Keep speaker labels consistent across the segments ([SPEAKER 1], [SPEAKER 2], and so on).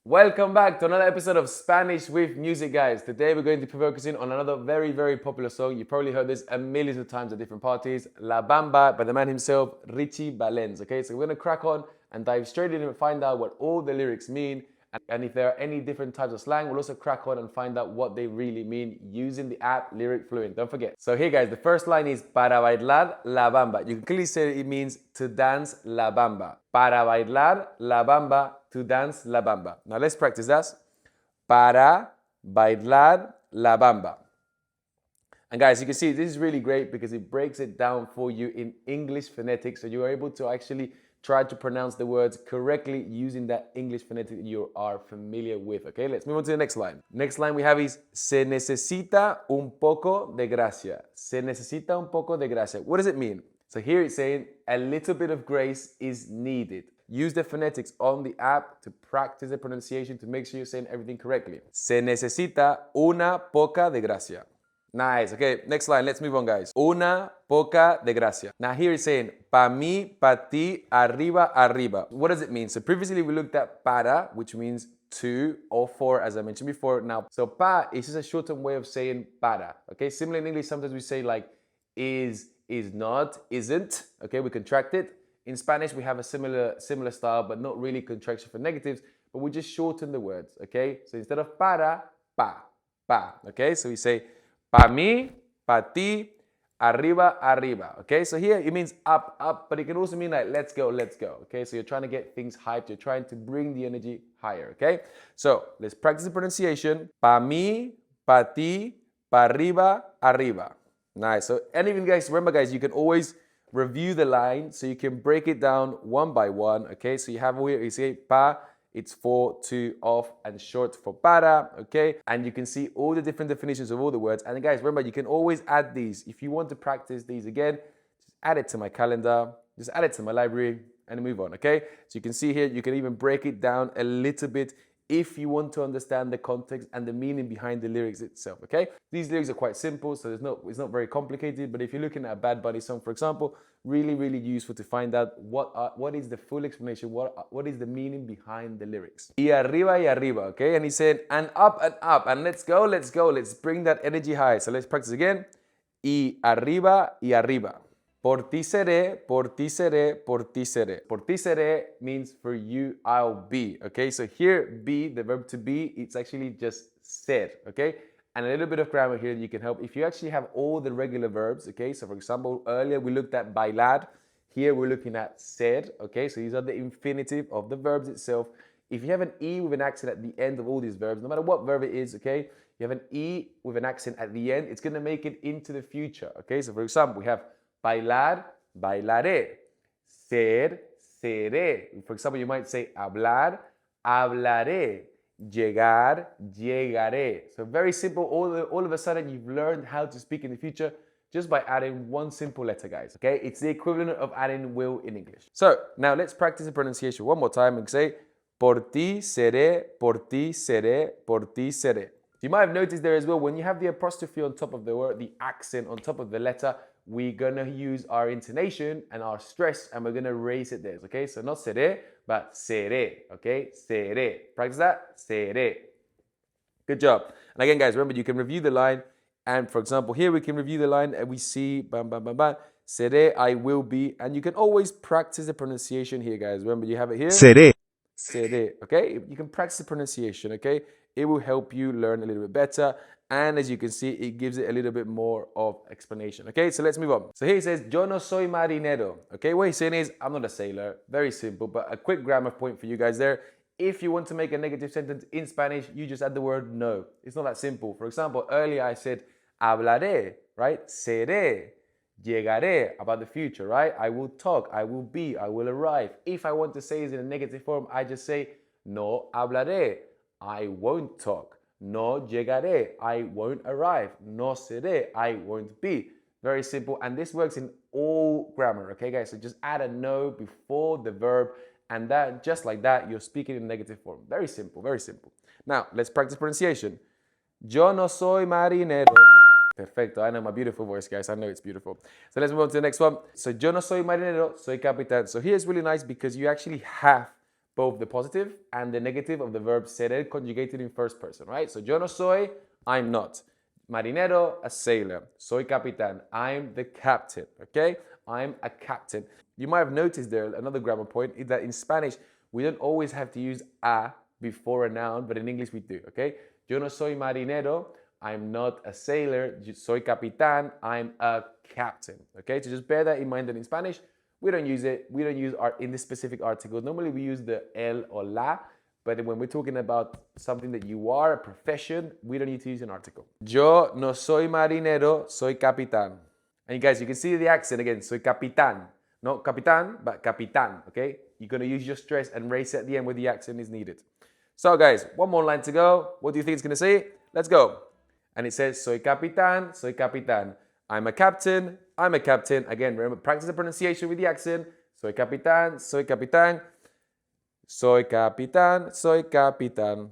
[SPEAKER 1] Welcome back to another episode of Spanish with Music, guys. Today we're going to be focusing on another very, very popular song. You've probably heard this a millions of times at different parties. La Bamba by the man himself, Richie Valens. Okay, so we're going to crack on and dive straight in and find out what all the lyrics mean. And if there are any different types of slang, we'll also crack on and find out what they really mean using the app LyricFluent. Don't forget. So here, guys, the first line is para bailar la bamba. You can clearly say it means to dance la bamba. Para bailar la bamba, to dance la bamba. Now let's practice that. Para bailar la bamba. And guys, you can see this is really great because it breaks it down for you in English phonetics, so you are able to actually try to pronounce the words correctly using that English phonetic that you are familiar with. Okay, let's move on to the next line. Next line we have is se necesita un poco de gracia. Se necesita un poco de gracia. What does it mean? So here it's saying a little bit of grace is needed. Use the phonetics on the app to practice the pronunciation to make sure you're saying everything correctly. Se necesita una poca de gracia. Nice. Okay, next line. Let's move on, guys. Una poca de gracia. Now here it's saying pa mí, pa ti, arriba, arriba. What does it mean? So previously we looked at para, which means to or for, as I mentioned before. Now, so pa is just a shortened way of saying para. Okay, similar in English, sometimes we say like is not, isn't. Okay, we contract it. In Spanish, we have a similar style, but not really contraction for negatives, but we just shorten the words. Okay, so instead of para, pa, pa. Okay, so we say pa mí, pa ti, arriba, arriba. Okay, so here it means up, up, but it can also mean like let's go, let's go. Okay, so you're trying to get things hyped, you're trying to bring the energy higher. Okay, so let's practice the pronunciation. Pa mí, pa ti, pa arriba, arriba. Nice. So, and even guys, remember guys, you can always review the line so you can break it down one by one. Okay, so you have here, you say pa, it's for, to, of, and short for para, okay? And you can see all the different definitions of all the words. And guys, remember, you can always add these. If you want to practice these again, just add it to my calendar, just add it to my library, and move on, okay? So you can see here, you can even break it down a little bit if you want to understand the context and the meaning behind the lyrics itself, okay? These lyrics are quite simple, so it's not very complicated, but if you're looking at a Bad Bunny song, for example, really, really useful to find out what is the full explanation, what is the meaning behind the lyrics. Y arriba, okay? And he said, and up, and let's go, let's bring that energy high. So let's practice again. Y arriba, Por ti seré, por ti seré, por ti seré. Por ti seré means for you, I'll be. Okay, so here, be, the verb to be, it's actually just ser. Okay, and a little bit of grammar here that you can help. If you actually have all the regular verbs, okay, so for example, earlier we looked at bailar. Here we're looking at ser. Okay, so these are the infinitive of the verbs itself. If you have an E with an accent at the end of all these verbs, no matter what verb it is, okay, you have an E with an accent at the end, it's going to make it into the future. Okay, so for example, we have bailar, bailaré. Ser, seré. For example, you might say hablar, hablaré. Llegar, llegaré. So very simple. All of a sudden, you've learned how to speak in the future just by adding one simple letter, guys. Okay, it's the equivalent of adding will in English. So now let's practice the pronunciation one more time and say por ti seré, por ti seré, por ti seré. You might have noticed there as well, when you have the apostrophe on top of the word, the accent on top of the letter, we're gonna use our intonation and our stress and we're gonna raise it there, okay? So not seré, but seré, okay? Seré. Practice that, seré. Good job. And again, guys, remember, you can review the line. And for example, here we can review the line and we see, bam, bam, bam, bam, seré, I will be. And you can always practice the pronunciation here, guys. Remember, you have it here.
[SPEAKER 2] Seré.
[SPEAKER 1] Seré, okay? You can practice the pronunciation, okay? It will help you learn a little bit better. And as you can see, it gives it a little bit more of explanation. Okay, so let's move on. So here he says, yo no soy marinero. Okay, what he's saying is, I'm not a sailor. Very simple, but a quick grammar point for you guys there. If you want to make a negative sentence in Spanish, you just add the word no. It's not that simple. For example, earlier I said, hablaré, right? Seré, llegaré, about the future, right? I will talk, I will be, I will arrive. If I want to say it in a negative form, I just say, no hablaré, I won't talk. No llegaré, I won't arrive. No seré, I won't be. Very simple, and this works in all grammar, okay guys? So just add a no before the verb, and that, just like that, you're speaking in negative form. Very simple, very simple. Now, let's practice pronunciation. Yo no soy marinero. Perfecto, I know my beautiful voice, guys. I know it's beautiful. So let's move on to the next one. So yo no soy marinero, soy capitán. So here's really nice because you actually have both the positive and the negative of the verb ser conjugated in first person, right? So yo no soy, I'm not. Marinero, a sailor. Soy capitán, I'm the captain, okay? I'm a captain. You might have noticed there, another grammar point, is that in Spanish, we don't always have to use a before a noun, but in English we do, okay? Yo no soy marinero, I'm not a sailor. Soy capitán, I'm a captain, okay? So just bear that in mind that in Spanish, we don't use it. We don't use in this specific article. Normally we use the el or la, but when we're talking about something that you are, a profession, we don't need to use an article. Yo no soy marinero, soy capitán. And you guys, you can see the accent again. Soy capitán. Not capitán, but capitán, okay? You're going to use your stress and race at the end where the accent is needed. So guys, one more line to go. What do you think it's going to say? Let's go. And it says, soy capitán, soy capitán. I'm a captain, I'm a captain. Again, remember, practice the pronunciation with the accent. Soy capitán, soy capitán. Soy capitán, soy capitán.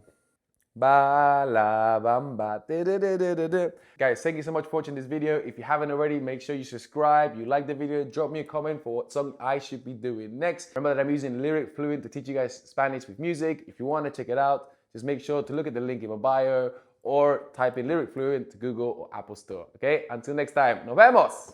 [SPEAKER 1] Ba la bamba. Guys, thank you so much for watching this video. If you haven't already, make sure you subscribe. You like the video, drop me a comment for what song I should be doing next. Remember that I'm using LyricFluent to teach you guys Spanish with music. If you want to check it out, just make sure to look at the link in my bio or type in LyricFluent to Google or Apple Store. Okay? Until next time, nos vemos!